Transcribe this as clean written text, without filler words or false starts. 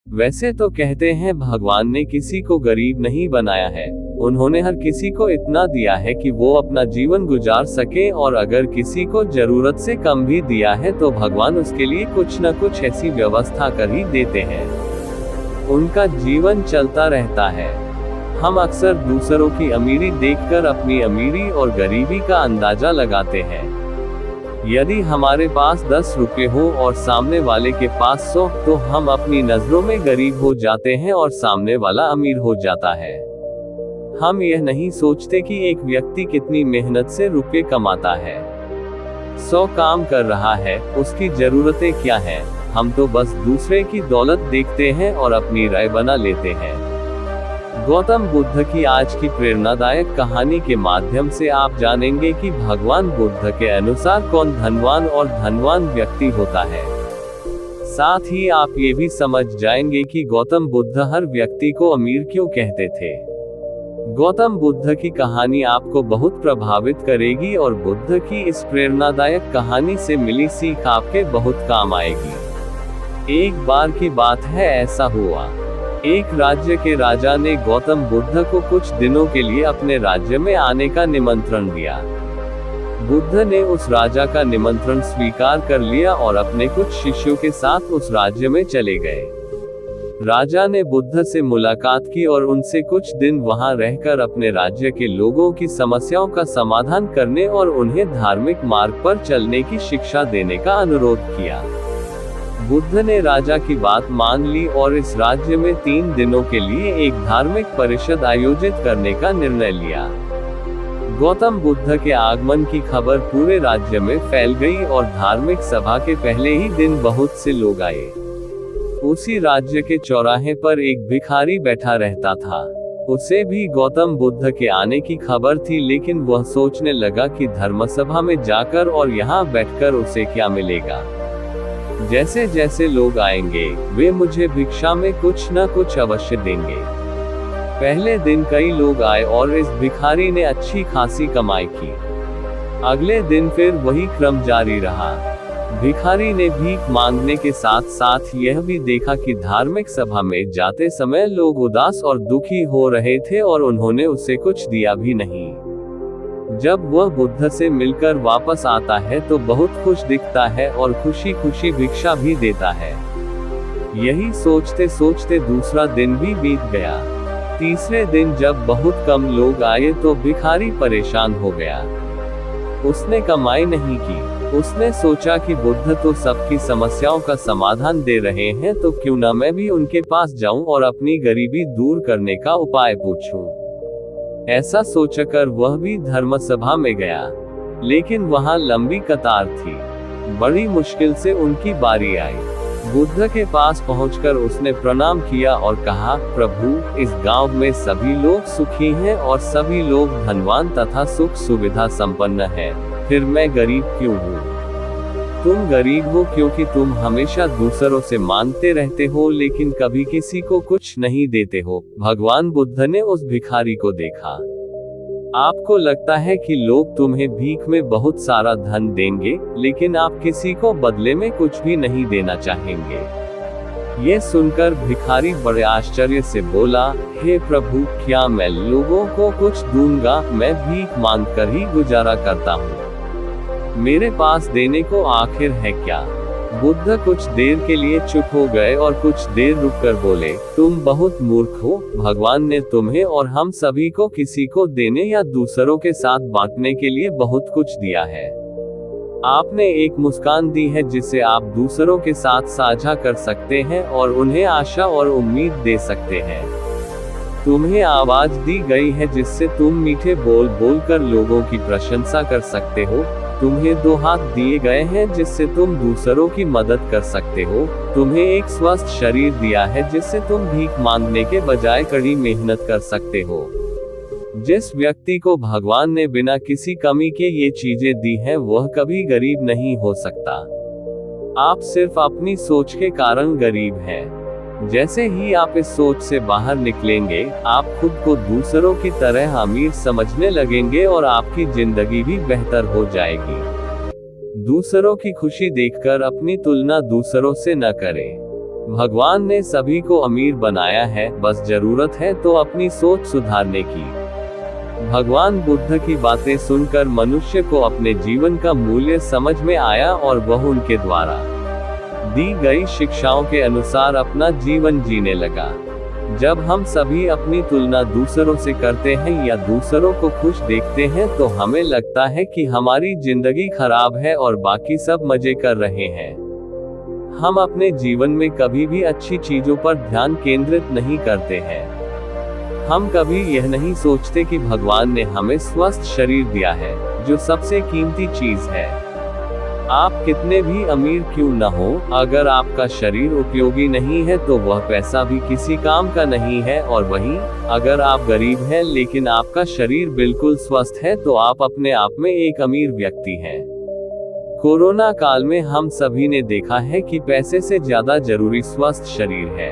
वैसे तो कहते हैं भगवान ने किसी को गरीब नहीं बनाया है, उन्होंने हर किसी को इतना दिया है कि वो अपना जीवन गुजार सके, और अगर किसी को जरूरत से कम भी दिया है तो भगवान उसके लिए कुछ न कुछ ऐसी व्यवस्था कर ही देते हैं, उनका जीवन चलता रहता है। हम अक्सर दूसरों की अमीरी देखकर अपनी अमीरी और गरीबी का अंदाजा लगाते हैं। यदि हमारे पास 10 रुपए हो और सामने वाले के पास 100, तो हम अपनी नजरों में गरीब हो जाते हैं और सामने वाला अमीर हो जाता है। हम यह नहीं सोचते कि एक व्यक्ति कितनी मेहनत से रुपए कमाता है, 100 काम कर रहा है, उसकी जरूरतें क्या हैं। हम तो बस दूसरे की दौलत देखते हैं और अपनी राय बना लेते हैं। गौतम बुद्ध की आज की प्रेरणादायक कहानी के माध्यम से आप जानेंगे कि भगवान बुद्ध के अनुसार कौन धनवान और धनवान व्यक्ति होता है। साथ ही आप ये भी समझ जाएंगे कि गौतम बुद्ध हर व्यक्ति को अमीर क्यों कहते थे। गौतम बुद्ध की कहानी आपको बहुत प्रभावित करेगी और बुद्ध की इस प्रेरणादायक कहानी से मिली सीख आपके बहुत काम आएगी। एक बार की बात है, ऐसा हुआ, एक राज्य के राजा ने गौतम बुद्ध को कुछ दिनों के लिए अपने राज्य में आने का निमंत्रण दिया। बुद्ध ने उस राजा का निमंत्रण स्वीकार कर लिया और अपने कुछ शिष्यों के साथ उस राज्य में चले गए। राजा ने बुद्ध से मुलाकात की और उनसे कुछ दिन वहां रहकर अपने राज्य के लोगों की समस्याओं का समाधान करने और उन्हें धार्मिक मार्ग पर चलने की शिक्षा देने का अनुरोध किया। बुद्ध ने राजा की बात मान ली और इस राज्य में 3 दिनों के लिए एक धार्मिक परिषद आयोजित करने का निर्णय लिया। गौतम बुद्ध के आगमन की खबर पूरे राज्य में फैल गई और धार्मिक सभा के पहले ही दिन बहुत से लोग आए। उसी राज्य के चौराहे पर एक भिखारी बैठा रहता था। उसे भी गौतम बुद्ध के आने की खबर थी, लेकिन वह सोचने लगा कि धर्मसभा में जाकर और यहाँ बैठकर उसे क्या मिलेगा। जैसे जैसे लोग आएंगे वे मुझे भिक्षा में कुछ न कुछ अवश्य देंगे। पहले दिन कई लोग आए और इस भिखारी ने अच्छी खासी कमाई की। अगले दिन फिर वही क्रम जारी रहा। भिखारी ने भीख मांगने के साथ साथ यह भी देखा कि धार्मिक सभा में जाते समय लोग उदास और दुखी हो रहे थे और उन्होंने उसे कुछ दिया भी नहीं। जब वह बुद्ध से मिलकर वापस आता है तो बहुत खुश दिखता है और खुशी खुशी भिक्षा भी देता है। यही सोचते सोचते दूसरा दिन भी बीत गया। तीसरे दिन जब बहुत कम लोग आए तो भिखारी परेशान हो गया। उसने कमाई नहीं की। उसने सोचा कि बुद्ध तो सबकी समस्याओं का समाधान दे रहे हैं, तो क्यों न मैं भी उनके पास जाऊं और अपनी गरीबी दूर करने का उपाय पूछूं। ऐसा सोचकर वह भी धर्मसभा में गया, लेकिन वहां लंबी कतार थी। बड़ी मुश्किल से उनकी बारी आई। बुद्ध के पास पहुंचकर उसने प्रणाम किया और कहा, प्रभु, इस गांव में सभी लोग सुखी हैं और सभी लोग धनवान तथा सुख सुविधा संपन्न हैं, फिर मैं गरीब क्यों हूँ? तुम गरीब हो क्योंकि तुम हमेशा दूसरों से मांगते रहते हो लेकिन कभी किसी को कुछ नहीं देते हो। भगवान बुद्ध ने उस भिखारी को देखा। आपको लगता है कि लोग तुम्हें भीख में बहुत सारा धन देंगे, लेकिन आप किसी को बदले में कुछ भी नहीं देना चाहेंगे। ये सुनकर भिखारी बड़े आश्चर्य से बोला, हे प्रभु, क्या मैं लोगों को कुछ दूंगा? मैं भीख मांगकर ही गुजारा करता हूँ। मेरे पास देने को आखिर है क्या? बुद्ध कुछ देर के लिए चुप हो गए और कुछ देर रुककर बोले, तुम बहुत मूर्ख हो। भगवान ने तुम्हें और हम सभी को किसी को देने या दूसरों के साथ बांटने के लिए बहुत कुछ दिया है। आपने एक मुस्कान दी है जिसे आप दूसरों के साथ साझा कर सकते हैं और उन्हें आशा और उम्मीद दे सकते हैं। तुम्हें आवाज दी गई है जिससे तुम मीठे बोल बोलकर लोगों की प्रशंसा कर सकते हो। तुम्हें 2 हाथ दिए गए हैं जिससे तुम दूसरों की मदद कर सकते हो। तुम्हें एक स्वस्थ शरीर दिया है जिससे तुम भीख मांगने के बजाय कड़ी मेहनत कर सकते हो। जिस व्यक्ति को भगवान ने बिना किसी कमी के ये चीजें दी हैं, वह कभी गरीब नहीं हो सकता। आप सिर्फ अपनी सोच के कारण गरीब हैं। जैसे ही आप इस सोच से बाहर निकलेंगे, आप खुद को दूसरों की तरह अमीर समझने लगेंगे और आपकी जिंदगी भी बेहतर हो जाएगी। दूसरों की खुशी देखकर अपनी तुलना दूसरों से न करें। भगवान ने सभी को अमीर बनाया है, बस जरूरत है तो अपनी सोच सुधारने की। भगवान बुद्ध की बातें सुनकर मनुष्य को अपने जीवन का मूल्य समझ में आया और वह उनके द्वारा दी गई शिक्षाओं के अनुसार अपना जीवन जीने लगा। जब हम सभी अपनी तुलना दूसरों से करते हैं या दूसरों को खुश देखते हैं तो हमें लगता है कि हमारी जिंदगी खराब है और बाकी सब मजे कर रहे हैं। हम अपने जीवन में कभी भी अच्छी चीजों पर ध्यान केंद्रित नहीं करते हैं। हम कभी यह नहीं सोचते कि भगवान ने हमें स्वस्थ शरीर दिया है, जो सबसे कीमती चीज है। आप कितने भी अमीर क्यों न हो, अगर आपका शरीर उपयोगी नहीं है तो वह पैसा भी किसी काम का नहीं है। और वहीं अगर आप गरीब हैं लेकिन आपका शरीर बिल्कुल स्वस्थ है तो आप अपने आप में एक अमीर व्यक्ति हैं। कोरोना काल में हम सभी ने देखा है कि पैसे से ज्यादा जरूरी स्वस्थ शरीर है।